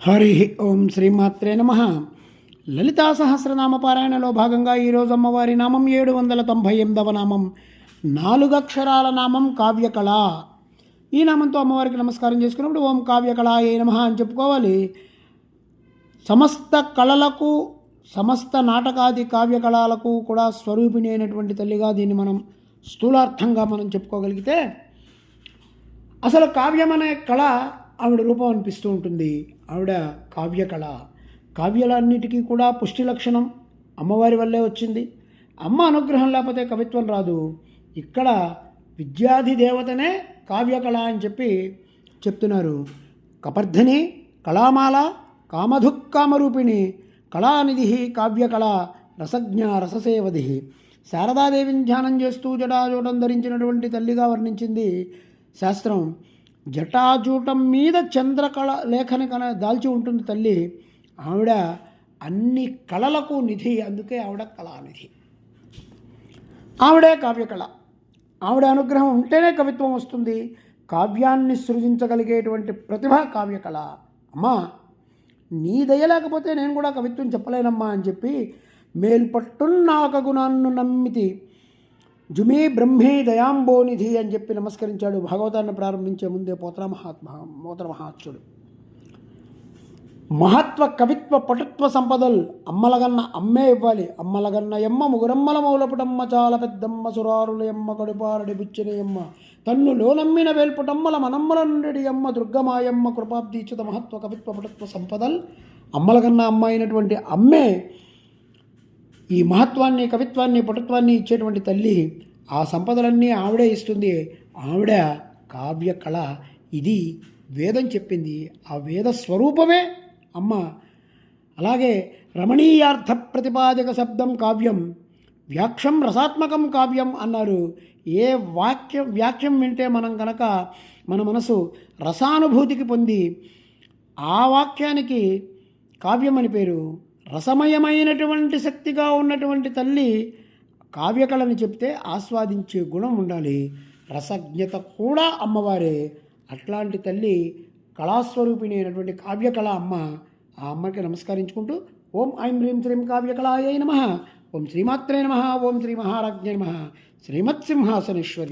హరి ఓం శ్రీమాత్రే నమ. లలితా సహస్రనామ పారాయణలో భాగంగా ఈరోజు అమ్మవారి నామం 798వ నామం, 4 అక్షరాల నామం కావ్యకళ. ఈ నామంతో అమ్మవారికి నమస్కారం చేసుకున్నప్పుడు ఓం కావ్యకళాయై నమః అని చెప్పుకోవాలి. సమస్త కళలకు, సమస్త నాటకాది కావ్యకళలకు కూడా స్వరూపిణి అయినటువంటి తల్లిగా దీన్ని మనం స్థూలార్థంగా మనం చెప్పుకోగలిగితే, అసలు కావ్యం అనే కళ ఆవిడ రూపం అనిపిస్తూ ఉంటుంది. ఆవిడ కావ్యకళ. కావ్యాలన్నిటికీ కూడా పుష్టి లక్షణం అమ్మవారి వల్లే వచ్చింది. అమ్మ అనుగ్రహం లేకపోతే కవిత్వం రాదు. ఇక్కడ విద్యాధి దేవతనే కావ్యకళ అని చెప్పి చెప్తున్నారు. కపర్ధిని, కళామాల, కామధుక్కామరూపిణి, కళానిధి కావ్యకళ, రసజ్ఞ రససేవధి. శారదాదేవిని ధ్యానం చేస్తూ జటాజూటం ధరించినటువంటి తల్లిగా వర్ణించింది శాస్త్రం. జటాజూటం మీద చంద్రకళ లేఖని దాల్చి ఉంటుంది తల్లి. ఆవిడ అన్ని కళలకు నిధి, అందుకే ఆవిడ కళానిధి. ఆవిడే కావ్యకళ. ఆవిడ అనుగ్రహం ఉంటేనే కవిత్వం వస్తుంది. కావ్యాన్ని సృజించగలిగేటువంటి ప్రతిభ కావ్యకళ. అమ్మా, నీ దయ లేకపోతే నేను కూడా కవిత్వం చెప్పలేనమ్మా అని చెప్పి, మేల్పట్టున్నాకగు నన్ను నమ్మితి జుమే బ్రహ్మే దయాంబోనిధి అని చెప్పి నమస్కరించాడు. భాగవతాన్ని ప్రారంభించే ముందే పోతన మహాత్ముడు. మహత్వ కవిత్వ పటుత్వ సంపదలు అమ్మలగన్న అమ్మే ఇవ్వాలి. అమ్మలగన్న ఎమ్మ ముగురమ్మల మౌలపుటమ్మ చాలా పెద్దమ్మ సురారుల ఎమ్మ కడుపారడి బుచ్చిన ఎమ్మ తన్ను లోనమ్మిన వేల్పుటమ్మల మనమ్మల నుండి అమ్మ దుర్గమాయమ్మ కృపాబ్దీచిత మహత్వ కవిత్వ పటుత్వ సంపదలు అమ్మలగన్న అమ్మ అయినటువంటి అమ్మే ఈ మహత్వాన్ని, కవిత్వాన్ని, పటుత్వాన్ని ఇచ్చేటువంటి తల్లి. ఆ సంపదలన్నీ ఆవిడే ఇస్తుంది. ఆవిడ కావ్యకళ. ఇది వేదం చెప్పింది. ఆ వేద స్వరూపమే అమ్మ. అలాగే రమణీయార్థ ప్రతిపాదక శబ్దం కావ్యం, వ్యాఖ్యం రసాత్మకం కావ్యం అన్నారు. ఏ వ్యాఖ్యం వింటే మనం కనుక మన మనసు రసానుభూతికి పొంది ఆ వాక్యానికి కావ్యం అని పేరు. రసమయమైనటువంటి శక్తిగా ఉన్నటువంటి తల్లి కావ్యకళని చెప్తే ఆస్వాదించే గుణం ఉండాలి. రసజ్ఞత కూడా అమ్మవారే. అట్లాంటి తల్లి కళాస్వరూపిణి అయినటువంటి కావ్యకళ అమ్మ. ఆ అమ్మకి నమస్కరించుకుంటూ ఓం ఐం హ్రీం శ్రీం కావ్యకళాయై నమః, ఓం శ్రీమాత్రే నమః, ఓం శ్రీ మహారాజ్ఞే నమః, శ్రీమత్సింహాసనేశ్వరి.